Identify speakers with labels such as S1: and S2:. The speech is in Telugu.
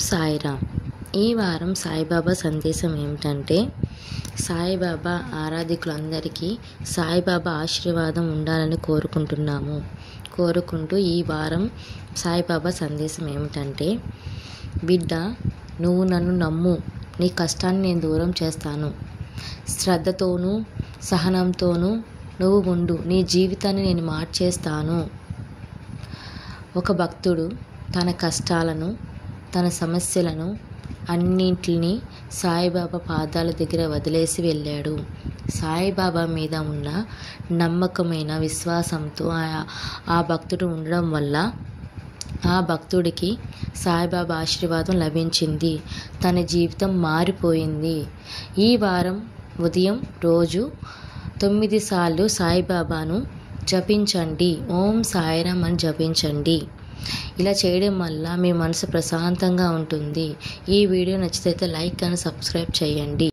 S1: సాయిరామ్. ఈ వారం సాయిబాబా సందేశం ఏమిటంటే, సాయిబాబా ఆరాధికులందరికీ సాయిబాబా ఆశీర్వాదం ఉండాలని కోరుకుంటూ ఈ వారం సాయిబాబా సందేశం ఏమిటంటే, బిడ్డ, నువ్వు నన్ను నమ్ము, నీ కష్టాన్ని నేను దూరం చేస్తాను. శ్రద్ధతోనూ సహనంతోనూ నువ్వు ఉండు, నీ జీవితాన్ని నేను మార్చేస్తాను. ఒక భక్తుడు తన కష్టాలను, తన సమస్యలను అన్నింటినీ సాయిబాబా పాదాల దగ్గర వదిలేసి వెళ్ళాడు. సాయిబాబా మీద ఉన్న నమ్మకమైన విశ్వాసంతో ఆ భక్తుడు ఉండడం వల్ల ఆ భక్తుడికి సాయిబాబా ఆశీర్వాదం లభించింది. తన జీవితం మారిపోయింది. ఈ వారం ఉదయం రోజు 9 సార్లు సాయిబాబాను జపించండి. ఓం సాయిరామ్ అని జపించండి. ఇలా చేయడం వల్ల మీ మనసు ప్రశాంతంగా ఉంటుంది. ఈ వీడియో నచ్చితే లైక్ and సబ్స్క్రైబ్ చేయండి.